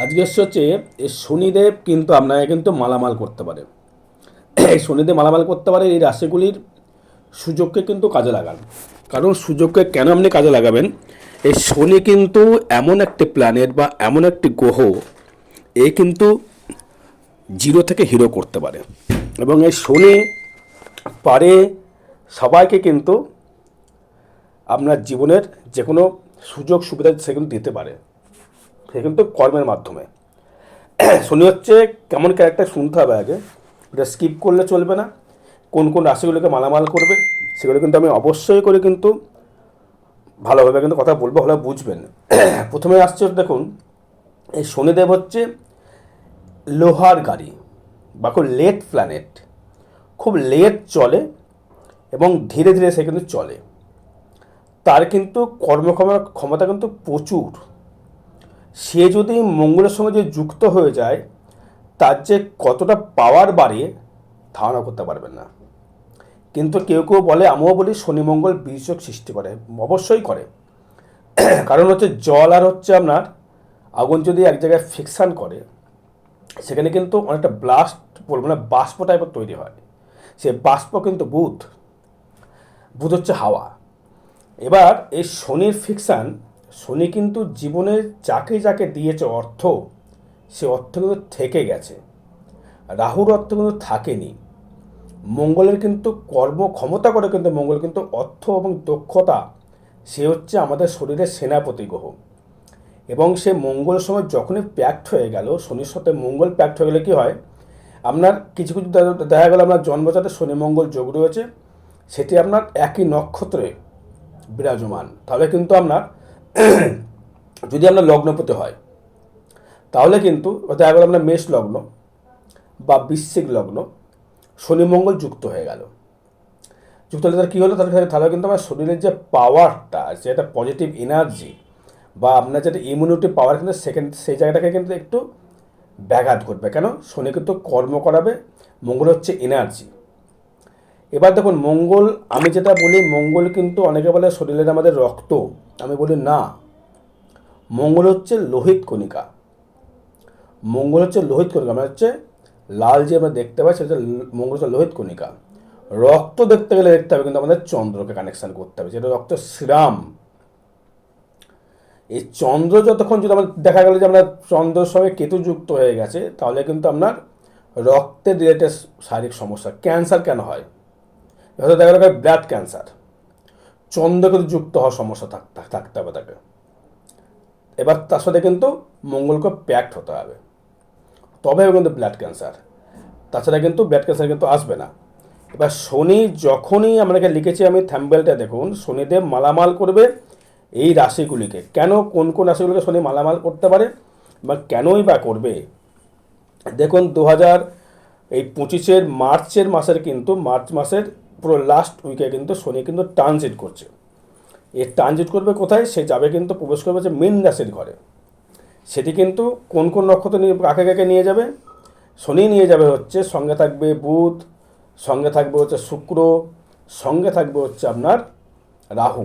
আজকে হচ্ছে এই শনিদেব কিন্তু আপনাকে কিন্তু মালামাল করতে পারে। এই শনিদেব মালামাল করতে পারে এই রাশিগুলির সুযোগকে কিন্তু কাজে লাগান। কারণ সুযোগকে কেন আপনি কাজে লাগাবেন? এই শনি কিন্তু এমন একটি প্ল্যানেট বা এমন একটি গ্রহ, এ কিন্তু জিরো থেকে হিরো করতে পারে। এবং এই শনি পারে সবাইকে কিন্তু আপনার জীবনের যে কোনো সুযোগ সুবিধা সে কিন্তু দিতে পারে, সে কিন্তু কর্মের মাধ্যমে। শনি হচ্ছে কেমন ক্যারেক্টার শুনতে হবে আগে, ওটা স্কিপ করলে চলবে না। কোন কোন রাশিগুলোকে মালামাল করবে সেগুলো কিন্তু আমি অবশ্যই করে কিন্তু ভালোভাবে কিন্তু কথা বলবো, ভালো বুঝবেন। প্রথমে আসছে দেখুন, এই শনিদেব হচ্ছে লোহার গাড়ি বা খুব লেট প্ল্যানেট, খুব লেট চলে এবং ধীরে ধীরে সে কিন্তু চলে। তার কিন্তু ক্ষমতা কিন্তু প্রচুর। সে যদি মঙ্গলের সঙ্গে যে যুক্ত হয়ে যায়, তার যে কতটা পাওয়ার বাড়িয়ে ধারণা করতে পারবেন না। কিন্তু কেউ কেউ বলে, আমিও বলি, শনি মঙ্গল বীর্যক সৃষ্টি করে, অবশ্যই করে। কারণ হচ্ছে জল আর হচ্ছে আপনার আগুন যদি এক জায়গায় ফিকশান করে, সেখানে কিন্তু অনেকটা ব্লাস্ট বলবো না, বাষ্প টাইপের তৈরি হয়। সে বাষ্প কিন্তু বুধ, বুধ হচ্ছে হাওয়া। এবার এই শনির ফিকশান, শনি কিন্তু জীবনে যাকে যাকে দিয়েছে অর্থ, সে অর্থ কিন্তু থেকে গেছে। রাহুর অর্থ কিন্তু থাকেনি। মঙ্গলের কিন্তু কর্মক্ষমতা করে কিন্তু মঙ্গল কিন্তু অর্থ এবং দক্ষতা, সে হচ্ছে আমাদের শরীরের সেনাপতি গ্রহ। এবং সে মঙ্গলের সময় যখনই প্যাক্ট হয়ে গেল, শনির সাথে মঙ্গল প্যাক্ট হয়ে গেলে কী হয়, আপনার কিছু কিছু দেখা গেল আপনার জন্মজাতে শনি মঙ্গল যোগ রয়েছে, সেটি আপনার একই নক্ষত্রে বিরাজমান। তাহলে কিন্তু আপনার যদি আপনার লগ্নপতি হয়, তাহলে কিন্তু দেখা গেল আপনার মেষ লগ্ন বা বৃশ্চিক লগ্ন, শনি মঙ্গল যুক্ত হয়ে গেল। যুক্ত হলে তার কী হলো, তাহলে কিন্তু আমার শরীরের যে পাওয়ারটা, যেটা পজিটিভ এনার্জি বা আপনার যেটা ইমিউনিটি পাওয়ার, কিন্তু সেই জায়গাটাকে কিন্তু একটু ব্যাঘাত ঘটবে। কেন? শনি কিন্তু কর্ম করাবে, মঙ্গল হচ্ছে এনার্জি। এবার দেখুন, মঙ্গল, আমি যেটা বলি, মঙ্গল কিন্তু অনেকে বলে শরীরের আমাদের রক্ত, আমি বলি না, মঙ্গল হচ্ছে লোহিত কণিকা। মঙ্গল হচ্ছে লোহিত কণিকা, মানে হচ্ছে লাল যে আমরা দেখতে পাই, সেটা মঙ্গল হচ্ছে লোহিত কণিকা। রক্ত দেখতে গেলে দেখতে হবে কিন্তু আমাদের চন্দ্রকে কানেকশান করতে হবে, যেটা রক্ত শ্রীরাম। এই চন্দ্র যতক্ষণ যদি আমাদের দেখা গেল যে আমরা চন্দ্রের সঙ্গে কেতু যুক্ত হয়ে গেছে, তাহলে কিন্তু আপনার রক্তের রিলেটেড শারীরিক সমস্যা, ক্যান্সার কেন হয়, হয়তো দেখা গেল ব্লাড ক্যান্সার, চন্দ্র কিন্তু যুক্ত হওয়ার সমস্যা থাকতে হবে তাকে। এবার তার সাথে কিন্তু মঙ্গলকে প্যাক্ট হতে হবে, তবে কিন্তু ব্লাড ক্যান্সার, তাছাড়া কিন্তু ব্লাড ক্যান্সার কিন্তু আসবে না। এবার শনি যখনই আপনাকে লিখেছি আমি থ্যাম্বেলটা দেখুন, শনিদেব মালামাল করবে এই রাশিগুলিকে। কেন, কোন কোন রাশিগুলিকে শনি মালামাল করতে পারে বা কেনই বা করবে? দেখুন, 2025 মার্চের মাসের কিন্তু মার্চ মাসের পুরো লাস্ট উইকে কিন্তু শনি কিন্তু ট্রানজিট করছে। এই ট্রানজিট করবে কোথায়? সে যাবে কিন্তু, প্রবেশ করবে যে মীন রাশির ঘরে। সেটি কিন্তু কোন কোন নক্ষত্র নিয়ে কাকে কাকে নিয়ে যাবে? শনি নিয়ে যাবে হচ্ছে, সঙ্গে থাকবে বুধ, সঙ্গে থাকবে হচ্ছে শুক্র, সঙ্গে থাকবে হচ্ছে আপনার রাহু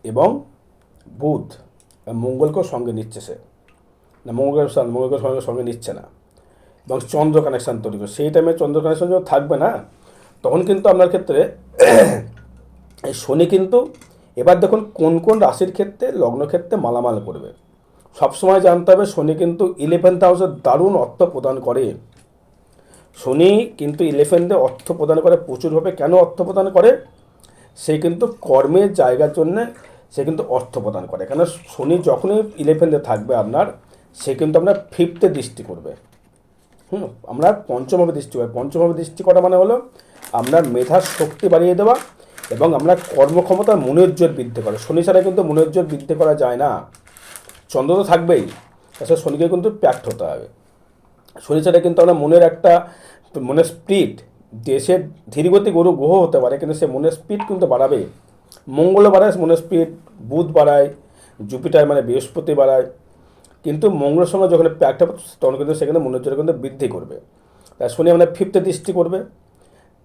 এবং বুধ। মঙ্গলকেও সঙ্গে নিচ্ছে সে, না মঙ্গলকে সঙ্গে সঙ্গে নিচ্ছে না। এবং চন্দ্র কানেকশান তৈরি করে, সেই টাইমে চন্দ্র কানেকশান যখন থাকবে না, তখন কিন্তু আপনার ক্ষেত্রে এই শনি কিন্তু, এবার দেখুন কোন কোন রাশির ক্ষেত্রে, লগ্ন ক্ষেত্রে মালামাল করবে। সবসময় জানতে হবে, শনি কিন্তু 11th হাউসের দারুণ অর্থ প্রদান করে। শনি কিন্তু 11th অর্থ প্রদান করে প্রচুরভাবে। কেন অর্থ প্রদান করে? সে কিন্তু কর্মের জায়গার জন্যে সে কিন্তু অর্থ প্রদান করে। কেন? শনি যখনই 11th থাকবে আপনার, সে কিন্তু আপনার 5th দৃষ্টি করবে। আমরা পঞ্চমভাবে দৃষ্টি করি। পঞ্চমভাবে দৃষ্টি করা মানে হলো আপনার মেধার শক্তি বাড়িয়ে দেওয়া এবং আমরা কর্মক্ষমতার মনোজ্জ্বল বৃদ্ধি করে। শনি ছাড়া কিন্তু মনোজ্জ্বল বৃদ্ধি করা যায় না। চন্দ্র তো থাকবেই, তাছাড়া শনিকে কিন্তু প্যাক্ট হতে হবে। শনি ছাড়া কিন্তু আমরা মনের একটা, মনের স্পিড, দেশের ধীরগতি গ্রহ হতে পারে, কিন্তু সে মনের স্পিড কিন্তু বাড়াবে। মঙ্গলও বাড়ায় মনের স্পিড, বুধ বাড়ায়, জুপিটার মানে বৃহস্পতি বাড়ায়। কিন্তু মঙ্গলের সঙ্গে যখন প্যাক্ট হবে, তখন কিন্তু সেখানে মনোযোগ কিন্তু বৃদ্ধি করবে। তাই শনি আমরা 5th দৃষ্টি করবে।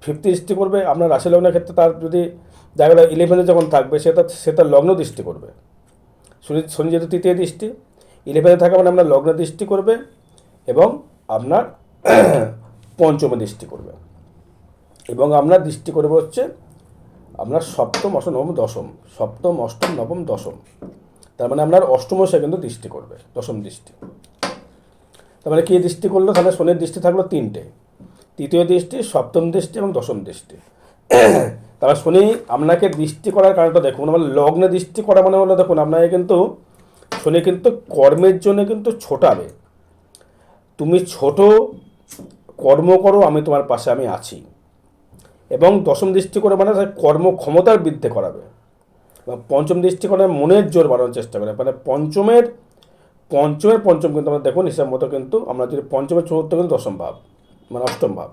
5th দৃষ্টি করবে আপনার রাশি লগ্নের ক্ষেত্রে। তার যদি দেখা গেলো 11th যখন থাকবে, সে তার লগ্ন দৃষ্টি করবে। শনি যেহেতু 3য় দৃষ্টি, 11-এ থাকা মানে আপনার লগ্নে দৃষ্টি করবে এবং আপনার পঞ্চমে দৃষ্টি করবে এবং আপনার দৃষ্টি করবে হচ্ছে আপনার সপ্তম, অষ্টম, নবম, দশম, সপ্তম, অষ্টম, নবম, দশম, তার মানে আপনার অষ্টম সে কিন্তু দৃষ্টি করবে, দশম দৃষ্টি। তার মানে কী দৃষ্টি করলো, তাহলে শনির দৃষ্টি থাকলো 3টে, তৃতীয় দৃষ্টি, সপ্তম দৃষ্টি এবং দশম দৃষ্টি। তাহলে শনি আপনাকে দৃষ্টি করার কারণটা দেখুন, আমার লগ্নে দৃষ্টি করা মানে হলো দেখুন আপনাকে কিন্তু শনি কিন্তু কর্মের জন্য কিন্তু ছোটাবে। তুমি ছোট কর্ম করো, আমি তোমার পাশে আমি আছি। এবং দশম দৃষ্টি করে মানে কর্মক্ষমতার বৃদ্ধি করাবে। এবং পঞ্চম দৃষ্টি করে মনের জোর বাড়ানোর চেষ্টা করে, মানে পঞ্চমের পঞ্চম কিন্তু আমরা দেখুন হিসাব মতো কিন্তু আমরা যদি পঞ্চমের চতুর্থ কিন্তু দশম ভাব, মানে অষ্টম ভাব,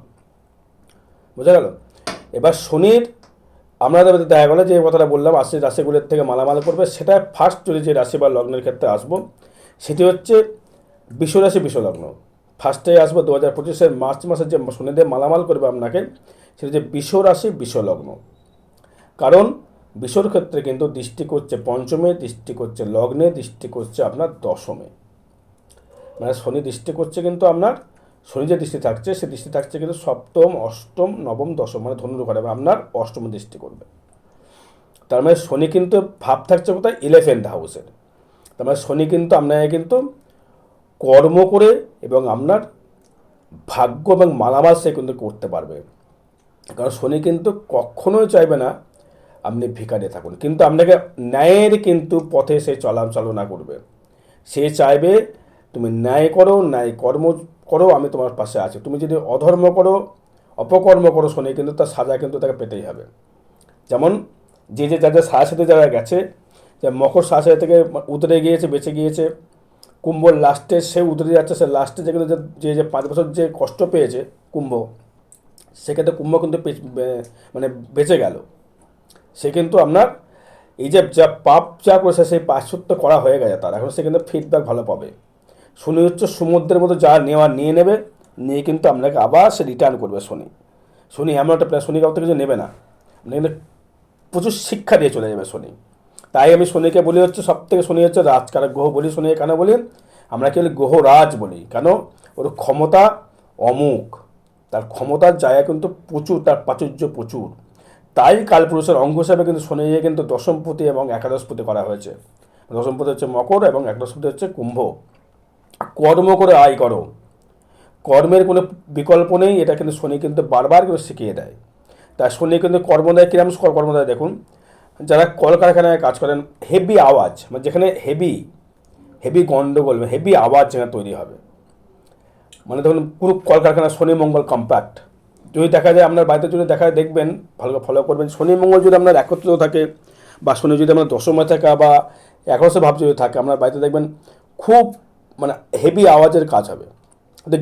বোঝা গেল। এবার শনির আমরা দেখা গেলো যে কথাটা বললাম রাশিগুলির থেকে মালামাল করবে, সেটা ফার্স্ট যদি যে রাশি বা লগ্নের ক্ষেত্রে আসবো সেটি হচ্ছে বিশ্বরাশি বিশ্বলগ্ন। ফার্স্টে আসবো 2025-এর মার্চ মাসে যে শনিদেব মালামাল করবে আপনাকে, সেটা যে বিশ্বরাশি বিশ্বলগ্ন। কারণ বিশ্বর ক্ষেত্রে কিন্তু দৃষ্টি করছে পঞ্চমে, দৃষ্টি করছে লগ্নে, দৃষ্টি করছে আপনার দশমে, মানে শনি দৃষ্টি করছে কিন্তু আপনার শনি যে দৃষ্টি থাকছে সে দৃষ্টি থাকছে কিন্তু সপ্তম, অষ্টম, নবম, দশম, মানে ধনুর ঘরে আপনার অষ্টম দৃষ্টি করবে। তার মানে শনি কিন্তু ভাব থাকছে কোথায়, 11th হাউসের। তার মানে শনি কিন্তু আপনাকে কিন্তু কর্ম করে এবং আপনার ভাগ্য এবং মালামাল সে কিন্তু করতে পারবে। কারণ শনি কিন্তু কখনোই চাইবে না আপনি ভিখারি থাকুন, কিন্তু আপনাকে ন্যায়ের কিন্তু পথে সে চালনা করবে। সে চাইবে তুমি ন্যায় করো, ন্যায় কর্ম করো, আমি তোমার পাশে আছি। তুমি যদি অধর্ম করো, অপকর্ম করো, শনি কিন্তু তার সাজা কিন্তু তাকে পেতেই হবে। যেমন যাদের সাথে যারা গেছে, যে মকর সাথে থেকে উতরে গিয়েছে, বেঁচে গিয়েছে, কুম্ভর লাস্টে সে উতরে যাচ্ছে, সে লাস্টে যে কিন্তু যে 5 বছর যে কষ্ট পেয়েছে কুম্ভ, সেক্ষেত্রে কুম্ভ কিন্তু মানে বেঁচে গেল। সে কিন্তু আপনার এই যে যা পাপ যা করেছে সেই প্রায়শ্চিত্ত করা হয়ে গেছে তার, এখন সে কিন্তু ফিডব্যাক ভালো পাবে। শনি হচ্ছে সমুদ্রের মতো যা নিয়ে নেবে, নিয়ে কিন্তু আপনাকে আবার সে রিটার্ন করবে। শনি এমন একটা প্লেয়ার, শনি কাউকে কিছু নেবে না, মানে কিন্তু প্রচুর শিক্ষা দিয়ে চলে যাবে শনি। তাই আমি শনিকে বলি হচ্ছে সবথেকে, শনি হচ্ছে রাজকারক গ্রহ বলি। শনি কেন বলি, আমরা কি বলি গ্রহরাজ বলি, কেন ওর ক্ষমতা অমুক, তার ক্ষমতার জায়গা কিন্তু প্রচুর, তার প্রাচুর্য প্রচুর। তাই কালপুরুষের অঙ্গ হিসাবে কিন্তু শনিকে কিন্তু দশমপতি এবং একাদশপতি করা হয়েছে। দশমপতি হচ্ছে মকর এবং একাদশপতি হচ্ছে কুম্ভ। কর্ম করে আয় করো, কর্মের কোনো বিকল্প নেই, এটা কিন্তু শনি কিন্তু বারবার করে শিখিয়ে দেয়। তাই শনি কিন্তু কর্ম দেয়, কিরম কর্ম দেয় দেখুন, যারা কলকারখানায় কাজ করেন, হেভি আওয়াজ, মানে যেখানে হেভি গন্ডগোল, হেভি আওয়াজ যেখানে তৈরি হবে, মানে ধরুন পুরো কলকারখানা শনি মঙ্গল কম্প্যাক্ট যদি দেখা যায় আপনার বাড়িতে, যদি দেখা যায় দেখবেন, ভালো ফলো করবেন, শনি মঙ্গল যদি আপনার একত্রিত থাকে বা শনি যদি আপনার দশমে থাকে বা একাদশে ভাব যদি থাকে, আপনার বাড়িতে দেখবেন খুব মানে হেভি আওয়াজের কাজ হবে।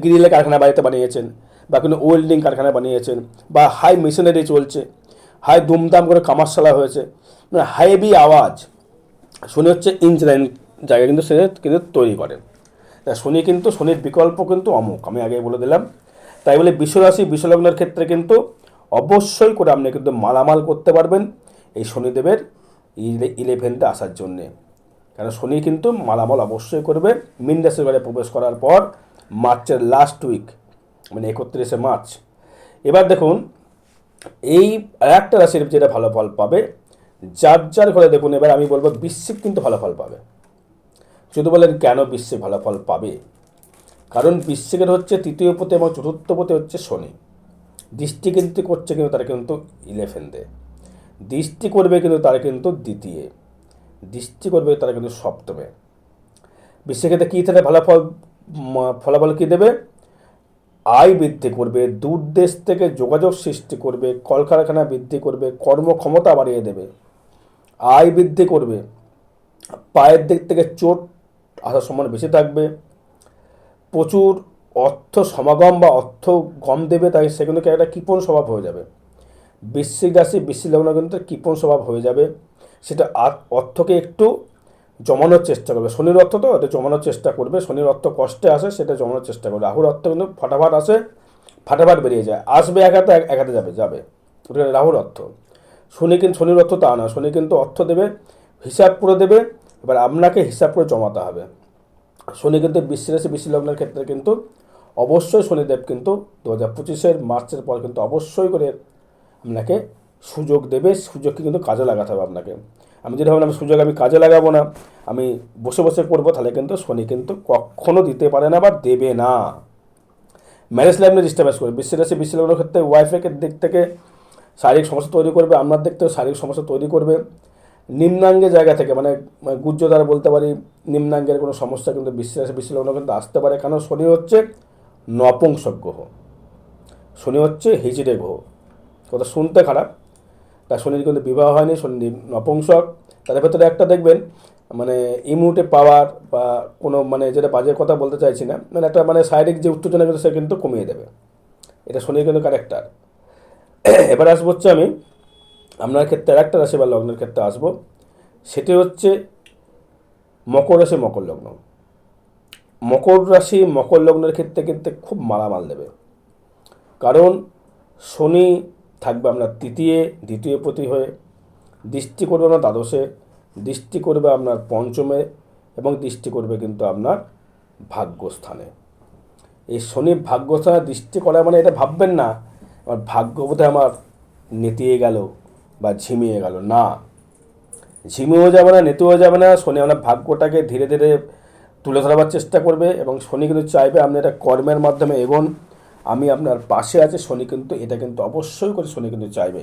গ্রিলের কারখানা বাড়িতে বানিয়েছেন বা কোনো ওয়েল্ডিং কারখানা বানিয়েছেন বা হাই মেশিনারি চলছে, হাই দুমদাম করে কামারশালা হয়েছে, মানে হেভি আওয়াজ। শনি হচ্ছে ইঞ্জিনিয়ারিং জায়গা কিন্তু সে কিন্তু তৈরি করে। তা শনি কিন্তু শনির বিকল্প কিন্তু অমুক, আমি আগে বলে দিলাম। তাই বলে বিশ্বরাশি বিশ্বলগ্নের ক্ষেত্রে কিন্তু অবশ্যই করে আপনি কিন্তু মালামাল করতে পারবেন এই শনিদেবের 11th আসার জন্যে। কারণ শনি কিন্তু মালামাল অবশ্যই করবে মীন রাশির ঘরে প্রবেশ করার পর মার্চের লাস্ট উইক, মানে 31শে মার্চ। এবার দেখুন এই আরেকটা রাশির যেটা ভালো ফল পাবে, যার ঘরে দেখুন, এবার আমি বলবো বৃশ্চিক কিন্তু ভালো ফল পাবে। যদি বলেন কেন বৃশ্চিক ভালো ফল পাবে, কারণ বৃশ্চিকের হচ্ছে তৃতীয় পতি এবং চতুর্থ পতি হচ্ছে শনি। দৃষ্টি কিন্তু করছে কিন্তু তারা কিন্তু 11th, দৃষ্টি করবে কিন্তু তারা কিন্তু দ্বিতীয়, দৃষ্টি করবে তারা কিন্তু সপ্তমে। বৃশ্চিকেতে কী থেকে ফলাফল কী দেবে, আয় বৃদ্ধি করবে, দূর দেশ থেকে যোগাযোগ সৃষ্টি করবে, কলকারখানা বৃদ্ধি করবে, কর্মক্ষমতা বাড়িয়ে দেবে, আয় বৃদ্ধি করবে, পায়ের দিক থেকে চোট আসার সম্ভাবনা বেশি থাকবে, প্রচুর অর্থ সমাগম বা অর্থ গম দেবে, তাই সেগুলোকে একটা কৃপণ স্বভাব হয়ে যাবে। বৃশ্চিক রাশি বৃশ্চিক লগ্ন কিন্তু কৃপণ স্বভাব হয়ে যাবে, সেটা অর্থকে একটু জমানোর চেষ্টা করবে। শনির অর্থ তো এটা জমানোর চেষ্টা করবে, শনির অর্থ কষ্টে আসে সেটা জমানোর চেষ্টা করবে। রাহুর অর্থ কিন্তু ফাটাফাট আসে, ফাটাফাট বেরিয়ে যায়, আসবে এক হাতে যাবে, ওটা রাহুর অর্থ। শনির অর্থ তা না, শনি কিন্তু অর্থ দেবে, হিসাব করে দেবে, এবার আপনাকে হিসাব করে জমাতে হবে। শনি কিন্তু বৃশ্চিক রাশি বৃশ্চিক লগ্নের ক্ষেত্রে কিন্তু অবশ্যই শনিদেব কিন্তু 2025 মার্চের পর কিন্তু অবশ্যই করে আপনাকে সুযোগ দেবে। সুযোগকে কিন্তু কাজে লাগাতে হবে আপনাকে। আমি যদি ভাবলাম সুযোগ আমি কাজে লাগাবো না, আমি বসে বসে করবো, তাহলে কিন্তু শনি কিন্তু কখনো দিতে পারে না বা দেবে না। ম্যারেজ লাইফে ডিস্টার্বেন্স করবে। বৃশ্চিক রাশি বৃশ্চিক লগ্নের ক্ষেত্রে ওয়াইফের দিক থেকে শারীরিক সমস্যা তৈরি করবে, আপনার দিক থেকে শারীরিক সমস্যা তৈরি করবে। নিম্নাঙ্গের জায়গা থেকে মানে গুহ্য দ্বারা বলতে পারি নিম্নাঙ্গের কোনো সমস্যা কিন্তু বৃশ্চিক রাশি বৃশ্চিক লগ্ন কিন্তু আসতে পারে। কারণ শনি হচ্ছে নপুংসক গ্রহ, শনি হচ্ছে হিজড়ে গ্রহ। কথা শুনতে খারাপ, তা শনির কিন্তু বিবাহ হয়নি, শনি নপুংসক। তাদের ভেতরে একটা দেখবেন মানে ইমিউনিটি পাওয়ার বা কোনো মানে যেটা বাজে কথা বলতে চাইছি না, মানে একটা মানে শারীরিক যে উত্তেজনা কিন্তু সে কিন্তু কমিয়ে দেবে। এটা শনির কিন্তু ক্যারেক্টার। এবার আসবো হচ্ছে আমি আপনার ক্ষেত্রে আর একটা রাশি বা লগ্নের ক্ষেত্রে আসবো, সেটি হচ্ছে মকর রাশি মকর লগ্ন। মকর রাশি মকর লগ্নের ক্ষেত্রে কিন্তু খুব মালামাল দেবে। কারণ শনি থাকবে আপনার দ্বিতীয় প্রতি হয়ে, দৃষ্টি করবে আপনার দ্বাদশে, দৃষ্টি করবে আপনার পঞ্চমে, এবং দৃষ্টি করবে কিন্তু আপনার ভাগ্যস্থানে। এই শনি ভাগ্যস্থানে দৃষ্টি করা মানে এটা ভাববেন না আমার ভাগ্য বোধহয় আমার নেতিয়ে গেল বা ঝিমিয়ে গেল, না, ঝিমিয়েও যাবে না, নেতিয়েও যাবে না। শনি আপনার ভাগ্যটাকে ধীরে ধীরে তুলে ধরাবার চেষ্টা করবে, এবং শনি কিন্তু চাইবে আপনি এটা কর্মের মাধ্যমে এগোন, আমি আপনার পাশে আছি। শনি কিন্তু এটা কিন্তু অবশ্যই করে শনি কিন্তু চাইবে।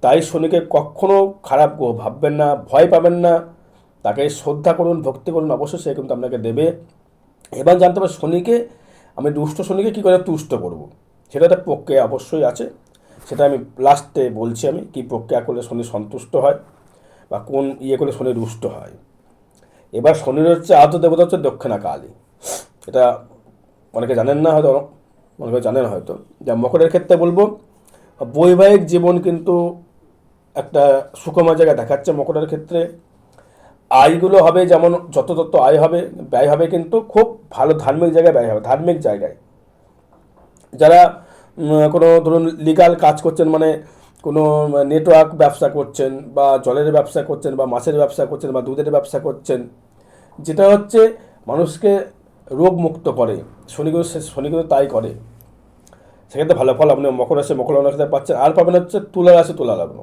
তাই শনিকে কখনো খারাপ ভাববেন না, ভয় পাবেন না, তাকে শ্রদ্ধা করুন, ভক্তি করুন, অবশ্যই সে কিন্তু আপনাকে দেবে। এবার জানতে হবে শনিকে আমি দুষ্ট শনিকে কী করে তুষ্ট করব, সেটা একটা প্রক্রিয়া অবশ্যই আছে। সেটা আমি লাস্টে বলছি আমি কী প্রক্রিয়া করলে শনি সন্তুষ্ট হয় বা কোন করলে শনি রুষ্ট হয়। এবার শনির হচ্ছে আদ্য দেবতা হচ্ছে দক্ষিণা কালী। এটা অনেকে জানেন না হয়তো, অনেকে জানেন হয়তো। যা মকরের ক্ষেত্রে বলবো, বৈবাহিক জীবন কিন্তু একটা সুখময় জায়গায় দেখাচ্ছে মকরের ক্ষেত্রে। আয়গুলো হবে যেমন যত তত আয় হবে, ব্যয় হবে কিন্তু খুব ভালো ধার্মিক জায়গায় ব্যয় হবে। ধার্মিক জায়গায় যারা কোনো ধরুন লিগাল কাজ করছেন, মানে কোনো নেটওয়ার্ক ব্যবসা করছেন বা জলের ব্যবসা করছেন বা মাছের ব্যবসা করছেন বা দুধের ব্যবসা করছেন, যেটা হচ্ছে মানুষকে রোগ মুক্ত করে, শনি কিন্তু তাই করে, সেক্ষেত্রে ভালো ফল আপনি মকর রাশি মকর লগ্নের ক্ষেত্রে পাচ্ছেন। আর পাবেন হচ্ছে তুলা রাশি তুলা লগ্ন।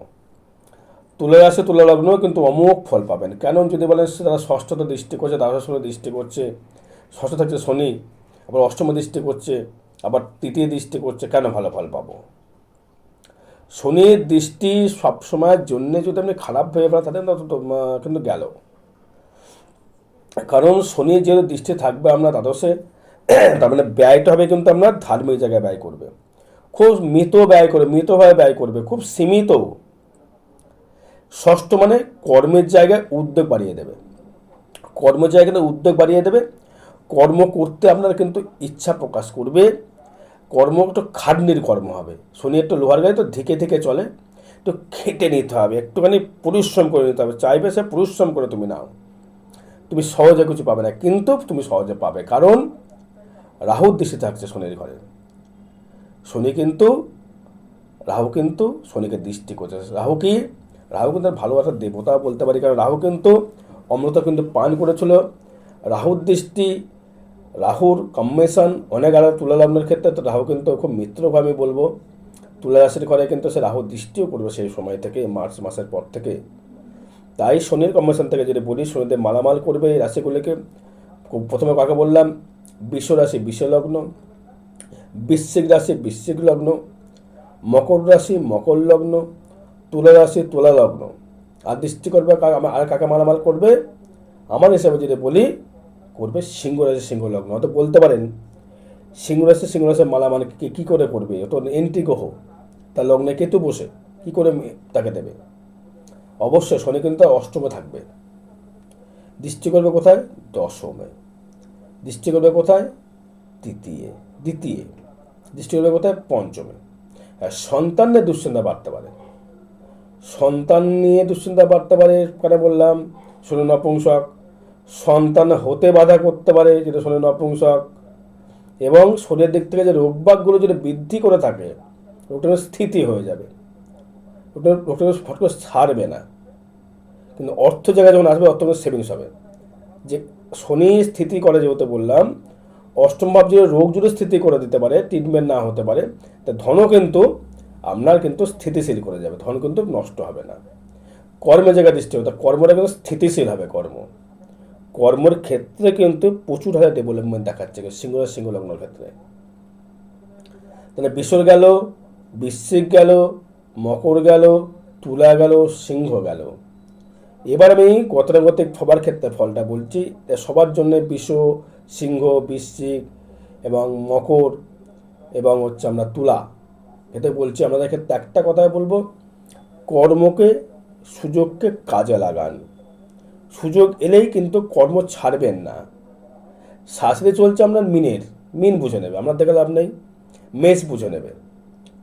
তুলা রাশি তুলা লগ্ন কিন্তু অমোঘ ফল পাবেন। কেন যদি বলেন তারা ষষ্ঠতে দৃষ্টি করছে, দ্বাদশ দৃষ্টি করছে, ষষ্ঠ থাকছে শনি, আবার অষ্টম দৃষ্টি করছে, আবার তৃতীয় দৃষ্টি করছে, কেন ভালো ফল পাবো? শনির দৃষ্টি সবসময়ের জন্যে যদি আপনি খারাপ ভেবে ফেলেন তাদের কিন্তু গেল। কারণ শনির যে দৃষ্টি থাকবে আপনার দ্বাদশে, তার মানে ব্যয়টা হবে কিন্তু আপনার ধার্মিক জায়গায় ব্যয় করবে, খুব মৃতভাবে ব্যয় করবে, খুব সীমিত। ষষ্ঠ মানে কর্মের জায়গায় উদ্যোগ বাড়িয়ে দেবে, কর্মের জায়গাতে উদ্যোগ বাড়িয়ে দেবে। কর্ম করতে আপনার কিন্তু ইচ্ছা প্রকাশ করবে। কর্ম একটু খাটনির কর্ম হবে। শনি একটু লোহার গাড়ি তো ধেকে ধেকে চলে, একটু খেটে নিতে হবে, একটুখানি পরিশ্রম করে নিতে হবে। চাইবে সে পরিশ্রম করে তুমি নাও, তুমি সহজে কিছু পাবে না, কিন্তু তুমি সহজে পাবে। কারণ রাহুর দৃষ্টি থাকছে শনির ঘরে। রাহু কিন্তু শনিকে দৃষ্টি করছে। রাহু কিন্তু ভালোবাসার দেবতা বলতে পারি, কারণ রাহু কিন্তু অমৃত কিন্তু পান করেছিল। রাহুর দৃষ্টি, রাহুর কম্বিনেশন অনেক আলাদা তুলা লগ্নের ক্ষেত্রে। তো রাহু কিন্তু খুব মিত্রভাবে আমি বলবো, তুলা রাশির ঘরে কিন্তু সে রাহুর দৃষ্টিও করবে সেই সময় থেকে, মার্চ মাসের পর থেকে। তাই শনির কম্বিনেশন থেকে যদি বলি, শনিতে মালামাল করবে এই রাশিগুলিকে। প্রথমে কাকে বললাম, বৃষ রাশি বৃষ লগ্ন, বৃশ্চিক রাশি বৃশ্চিক লগ্ন, মকর রাশি মকর লগ্ন, তুলা রাশি তুলা লগ্ন। আর দৃষ্টি করবে আর কাকে মালামাল করবে আমার হিসাবে যদি বলি, করবে সিংহ রাশি সিংহ লগ্ন। হয়তো বলতে পারেন সিংহ রাশির মালামাল কী করে করবে, তো এন্ট্রি গ্রহ, তার লগ্নে কেতু বসে কী করে তাকে দেবে? অবশ্যই শনি কিন্তু অষ্টমে থাকবে। দৃষ্টি করবে কোথায়? দশমে। দৃষ্টি করবে কোথায়? দ্বিতীয়। দৃষ্টি করবে কোথায়? পঞ্চমে। সন্তান নিয়ে দুশ্চিন্তা বাড়তে পারে, কেন বললাম? শনি নপুংসক। সন্তান হতে বাধা করতে পারে, যেটা শনি নপুংসক। এবং শরীরের দিক থেকে যে রোগবাগগুলো যদি বৃদ্ধি করে থাকে, রোগটা স্থিতি হয়ে যাবে, রোগটা ফট করে ছাড়বে না। কিন্তু অর্থ জায়গায় যখন আসবে, অর্থ সেভিংস হবে। যে শনি স্থিতি করে যেহেতু বললাম, অষ্টম ভাব যদি রোগ যদি স্থিতি করে দিতে পারে, ট্রিটমেন্ট না হতে পারে, তা ধনও কিন্তু আপনার কিন্তু স্থিতিশীল করে যাবে, ধন কিন্তু নষ্ট হবে না। কর্মের জায়গায় দৃষ্টি হবে, কর্মটা কিন্তু স্থিতিশীল হবে। কর্মের ক্ষেত্রে কিন্তু প্রচুর হারে ডেভেলপমেন্ট দেখাচ্ছে সিংহ লগ্নের ক্ষেত্রে। তাহলে বিশ্বর গেল, বৃশ্চিক গেল, মকর গেল, তুলা গেল, সিংহ গেল। এবার আমি গতানুগতিক সবার ক্ষেত্রে ফলটা বলছি, সবার জন্য বিষ, সিংহ, বৃশ্চিক এবং মকর এবং হচ্ছে আমরা তুলা, এতে বলছি আমাদের ক্ষেত্রে একটা কথাই বলবো, কর্মকে, সুযোগকে কাজে লাগান। সুযোগ এলেই কিন্তু কর্ম ছাড়বেন না। শাস্ত্রে চলছে আপনার মিন বুঝে নেবে, আপনার দেখে লাভ নেই, মেষ বুঝে নেবে।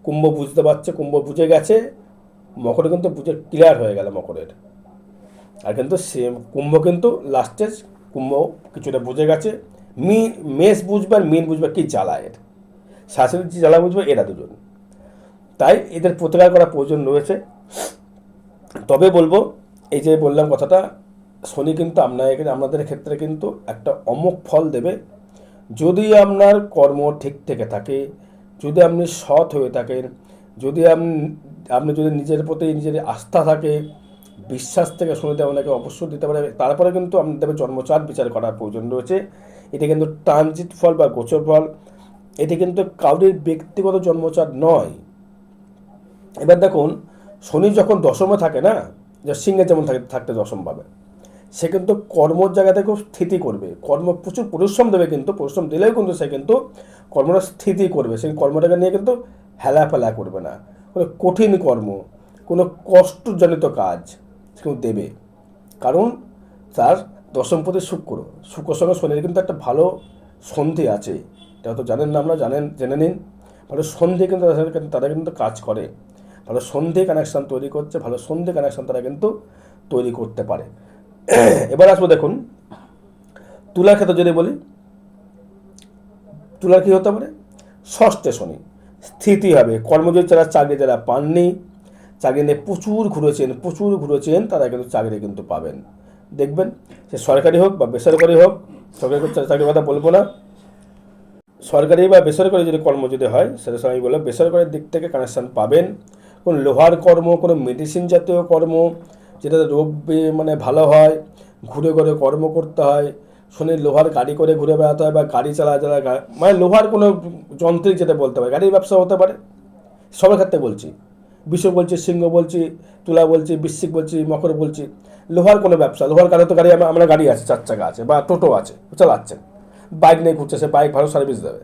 কুম্ভ বুঝতে পারছে, কুম্ভ বুঝে গেছে, মকরে কিন্তু বুঝে ক্লিয়ার হয়ে গেল মকরের। আর কিন্তু সে কুম্ভ কিন্তু লাস্টে কুম্ভ কিছুটা বুঝে গেছে, মেষ বুঝবে আর মিন বুঝবে কি জ্বালা এর, শাশুড়ির যে জ্বালা বুঝবে এরা দুজন। তাই এদের প্রতিকার করা প্রয়োজন রয়েছে। তবে বলবো, এই যে বললাম কথাটা, শনি কিন্তু আপনাদের ক্ষেত্রে কিন্তু একটা অমোঘ ফল দেবে যদি আপনার কর্ম ঠিক থেকে থাকে, যদি আপনি সৎ হয়ে থাকেন, যদি আপনি যদি নিজের প্রতি নিজের আস্থা থাকে, বিশ্বাস থেকে শনিদেব আপনাকে অবশ্যই দিতে পারে। তারপরে কিন্তু আপনাদের জন্মচার বিচার করার প্রয়োজন রয়েছে। এটা কিন্তু ট্রানজিট ফল বা গোচর ফল, এটি কিন্তু কাউরির ব্যক্তিগত জন্মচার নয়। এবার দেখুন, শনি যখন দশমে থাকে না, যে সিংহে যেমন থাকতে দশম পাবে, সে কিন্তু কর্মর জায়গাতে খুব স্থিতি করবে, প্রচুর পরিশ্রম দেবে, কিন্তু পরিশ্রম দিলেও কিন্তু সে কিন্তু কর্মটা স্থিতি করবে, সেই কর্মটাকে নিয়ে কিন্তু হেলাফেলা করবে না। কোনো কঠিন কর্ম, কোনো কষ্টজনিত কাজ কেউ দেবে, কারণ তার দশমপতি শুক্র সঙ্গে শনির কিন্তু একটা ভালো সন্ধি আছে। এটা তো জানেন না, আমরা জেনে নিন। ভালো সন্ধি কিন্তু তারা কিন্তু কাজ করে, ভালো সন্ধি কানেকশান তৈরি করছে, ভালো সন্ধি কানেকশান তারা কিন্তু তৈরি করতে পারে। এবার আসবো, দেখুন তুলার ক্ষেত্রে যদি বলি, তুলার কী হতে পারে, ষষ্ঠে শনি স্থিতি হবে। কর্মজীবী যারা যারা পাননি, চাকরি নিয়ে প্রচুর ঘুরেছেন, তারা কিন্তু চাকরি কিন্তু পাবেন। দেখবেন সে সরকারি হোক বা বেসরকারি হোক, সরকারি চাকরির কথা বলবো না, সরকারি বা বেসরকারি যদি কর্ম যদি হয়, সেটা আমি বলবো বেসরকারির দিক থেকে কানেকশান পাবেন। কোনো লোহার কর্ম, কোনো মেডিসিন জাতীয় কর্ম, যেটা রোগ মানে ভালো হয়, ঘুরে ঘুরে কর্ম করতে হয়, শনির লোহার গাড়ি করে ঘুরে বেড়াতে হয়, বা গাড়ি চালা মানে লোহার কোনো যন্ত্রিক যেটা বলতে পারে, গাড়ির ব্যবসা হতে পারে। সবার ক্ষেত্রে বলছি, বিশ্ব বলছি, সিংহ বলছি, তুলা বলছি, বৃশ্চিক বলছি, মকর বলছি, লোহার কোনো ব্যবসা, লোহার কারো তো গাড়ি, আমরা গাড়ি আছে, 4 চাকা আছে বা টোটো আছে, চালাচ্ছেন, বাইক নিয়ে ঘুরছে, সে বাইক ভালো সার্ভিস দেবে।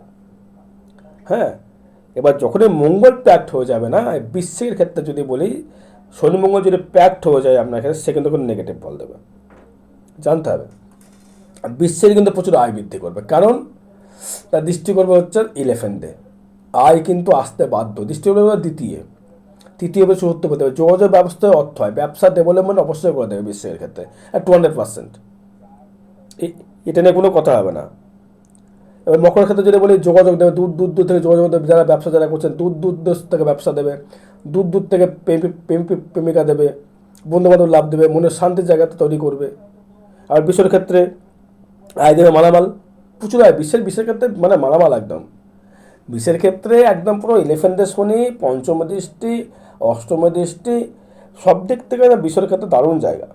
হ্যাঁ, এবার যখনই মঙ্গল প্যাক্ট হয়ে যাবে না, বৃশ্চিকের ক্ষেত্রে যদি বলি, শনি মঙ্গল যদি প্যাক্ট হয়ে যায় আপনার ক্ষেত্রে, সে কিন্তু কোনো নেগেটিভ ফল দেবে, জানতে হবে। বিশ্বের কিন্তু প্রচুর আয় বৃদ্ধি করবে, কারণ তার দৃষ্টি করবে হচ্ছে 11 আয় কিন্তু আসতে বাধ্য, দৃষ্টি করবে তৃতীয় চতুর্থ হতে হবে। যোগাযোগ ব্যবস্থায় অর্থ হয়, ব্যবসা ডেভেলপমেন্ট অবশ্যই করে দেবে বিশ্বের ক্ষেত্রে 200%, এটা নিয়ে কোনো কথা হবে না। এবার মকরের ক্ষেত্রে যদি বলি, যোগাযোগ দেবে, দূর থেকে যোগাযোগ দেবে, যারা ব্যবসা যারা করছেন দূর থেকে ব্যবসা দেবে, দূর থেকে প্রেমিকা দেবে, বন্ধুবান্ধব লাভ দেবে, মনের শান্তির জায়গাটা তৈরি করবে। আর বিশ্বের ক্ষেত্রে আয় দেবে মালামাল, প্রচুর আয়, বিশ্বের ক্ষেত্রে মানে মালামাল একদম। বিশ্বের ক্ষেত্রে একদম পুরো 11 শনি, পঞ্চম দৃষ্টি, অষ্টম দৃষ্টি, সব দিক থেকে বিশ্বের ক্ষেত্রে দারুণ জায়গা।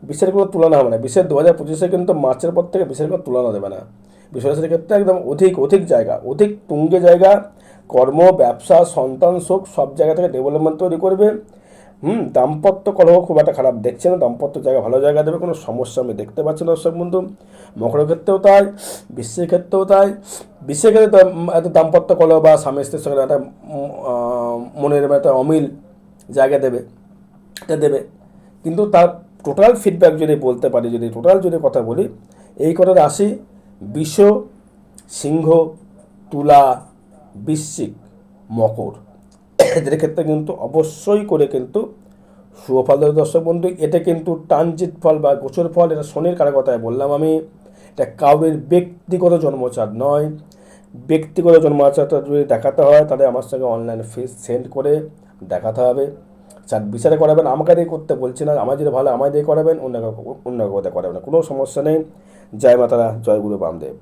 বিশ্বের কোনো তুলনা হবে না। বিশ্বের 2025 কিন্তু মার্চের পর থেকে বিশ্বের কোনো তুলনা দেবে না। বিশ্বের ক্ষেত্রে একদম অধিক জায়গা, অধিক তুঙ্গে জায়গা, কর্ম, ব্যবসা, সন্তান সুখ, সব জায়গা থেকে ডেভেলপমেন্ট তৈরি করবে। দাম্পত্য কলহ খুব একটা খারাপ দেখছে না, দাম্পত্য জায়গা ভালো জায়গা দেবে, কোনো সমস্যা আমি দেখতে পাচ্ছি না দর্শক বন্ধু। মকরের ক্ষেত্রেও তাই, বিশ্বের ক্ষেত্রেও তাই। বিশ্বের ক্ষেত্রে এত দাম্পত্য কলহ বা স্বামী স্ত্রীর সঙ্গে একটা মনের একটা অমিল জায়গা দেবে, এটা দেবে। কিন্তু তার টোটাল ফিডব্যাক যদি বলতে পারি, যদি কথা বলি, এই কটা রাশি বিষ, সিংহ, তুলা, বৃশ্চিক, মকর, এদের ক্ষেত্রে কিন্তু অবশ্যই করে কিন্তু শুভফল দেবে দর্শক বন্ধু। এটা কিন্তু ট্রানজিট ফল বা গোচর ফল, এটা শনির কারো কথায় বললাম আমি, এটা কাউরের ব্যক্তিগত জন্মচার নয়। ব্যক্তিগত জন্মচারটা যদি দেখাতে হয়, তাহলে আমার সঙ্গে অনলাইন ফিস সেন্ড করে দেখাতে হবে। বিচারে করাবেন, আমাকে দিয়ে করতে বলছি না, আমার যেটা ভালো আমায় দিয়ে করাবেন, অন্য কথা করাবেন না, কোনো সমস্যা নেই। জয় মাতারা, জয় গুরু বামদেব।